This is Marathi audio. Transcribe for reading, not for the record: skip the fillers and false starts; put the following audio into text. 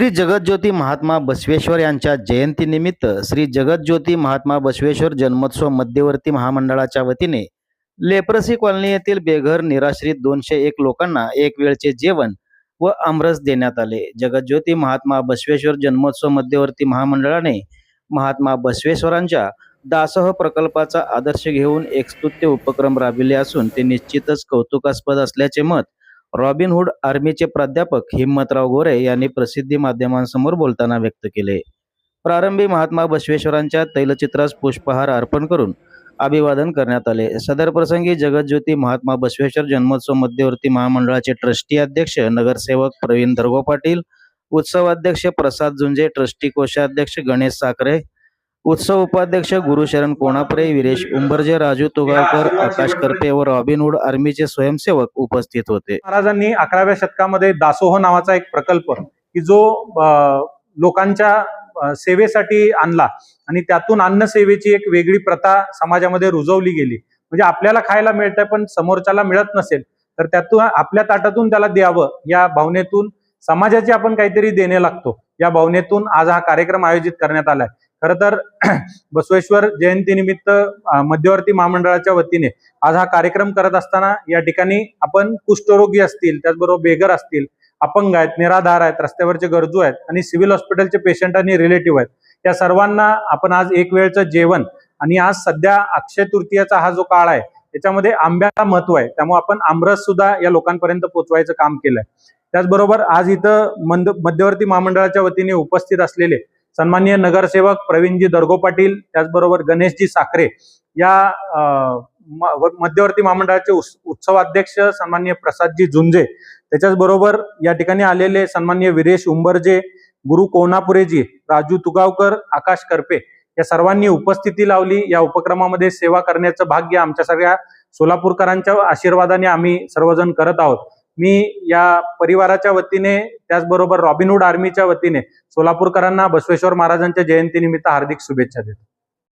श्री जगज्योती महात्मा बसवेश्वर यांच्या जयंतीनिमित्त श्री जगज्योती महात्मा बसवेश्वर जन्मोत्सव मध्यवर्ती महामंडळाच्या वतीने लेप्रसी कॉलनी येथील बेघर निराश्रित 201 लोकांना एक वेळचे जेवण व आमरस देण्यात आले। जगज्योती महात्मा बसवेश्वर जन्मोत्सव मध्यवर्ती महामंडळाने महात्मा बसवेश्वरांच्या दासोह प्रकल्पाचा आदर्श घेऊन एक स्तुत्य उपक्रम राबविले असून ते निश्चितच कौतुकास्पद असल्याचे मत रॉबिनहुड आर्मीचे प्राध्यापक हिम्मतराव गोरे यांनी प्रसिद्धी माध्यमांसमोर बोलताना व्यक्त केले। प्रारंभी महात्मा बसवेश्वरांच्या तैलचित्रास पुष्पहार अर्पण करून अभिवादन करण्यात आले। सदर प्रसंगी जगज्योती महात्मा बसवेश्वर जन्मोत्सव मध्यवर्ती महामंडळाचे ट्रस्टी अध्यक्ष नगरसेवक प्रवीण दर्गो पाटील, उत्सवाध्यक्ष प्रसाद जुंजे, ट्रस्टी कोषाध्यक्ष गणेश साखरे, उत्सव उपाध्यक्ष गुरुशरण कोणापुरे, विरेश उंबरजे, राजू तुगावकर, आकाश करपे व रॉबिनहुड आर्मीचे स्वयंसेवक उपस्थित होते। महाराजांनी 11व्या शतकामध्ये दासोह नावाचा एक प्रकल्प की जो लोकांच्या सेवेसाठी आणला आणि त्यातून अन्न सेवेची एक वेगळी प्रथा समाजामध्ये रुजवली गेली। म्हणजे आपल्याला खायला मिळतंय पण समोरच्याला मिळत नसेल तर त्यातून आपल्या ताटातून त्याला द्यावं या भावनेतून समाजाची आपण काहीतरी देणे लागतो या भावनेतून आज हा कार्यक्रम आयोजित करण्यात आलाय। खरं तर बसवेश्वर जयंतीनिमित्त मध्यवर्ती महामंडळाच्या वतीने आज हा कार्यक्रम करत असताना या ठिकाणी आपण कुष्ठरोगी असतील, त्याचबरोबर बेघर असतील, अपंग आहेत, निराधार आहेत, रस्त्यावरचे गरजू आहेत आणि सिव्हिल हॉस्पिटलचे पेशंट आणि रिलेटिव्ह आहेत, या सर्वांना आपण आज एक वेळचं जेवण आणि आज सध्या अक्षय तृतीयाचा हा जो काळ आहे त्याच्यामध्ये आंब्याला महत्व आहे, त्यामुळे आपण आमरस सुद्धा या लोकांपर्यंत पोहोचवायचं काम केलंय। त्याचबरोबर आज इथं मध्यवर्ती महामंडळाच्या वतीने उपस्थित असलेले सन्माननीय नगरसेवक प्रवीणजी दर्गो पाटील, त्याचबरोबर गणेशजी साखरे, या मध्यवर्ती महामंडळाचे उत्सवाध्यक्ष सन्माननीय प्रसादजी जुंजे, त्याच्याचबरोबर या ठिकाणी आलेले सन्माननीय विरेश उंबरजे, गुरु कोणापुरेजी, राजू तुगावकर, आकाश करपे या सर्वांनी उपस्थिती लावली। या उपक्रमामध्ये सेवा करण्याचं भाग्य आमच्या सगळ्या सोलापूरकरांच्या आशीर्वादाने आम्ही सर्वजण करत आहोत। मी या परिवाराच्या वतीने त्याचबरोबर रॉबिनहुड आर्मीच्या वतीने सोलापूरकरांना बसवेश्वर महाराजांच्या जयंतीनिमित्त हार्दिक शुभेच्छा देतो।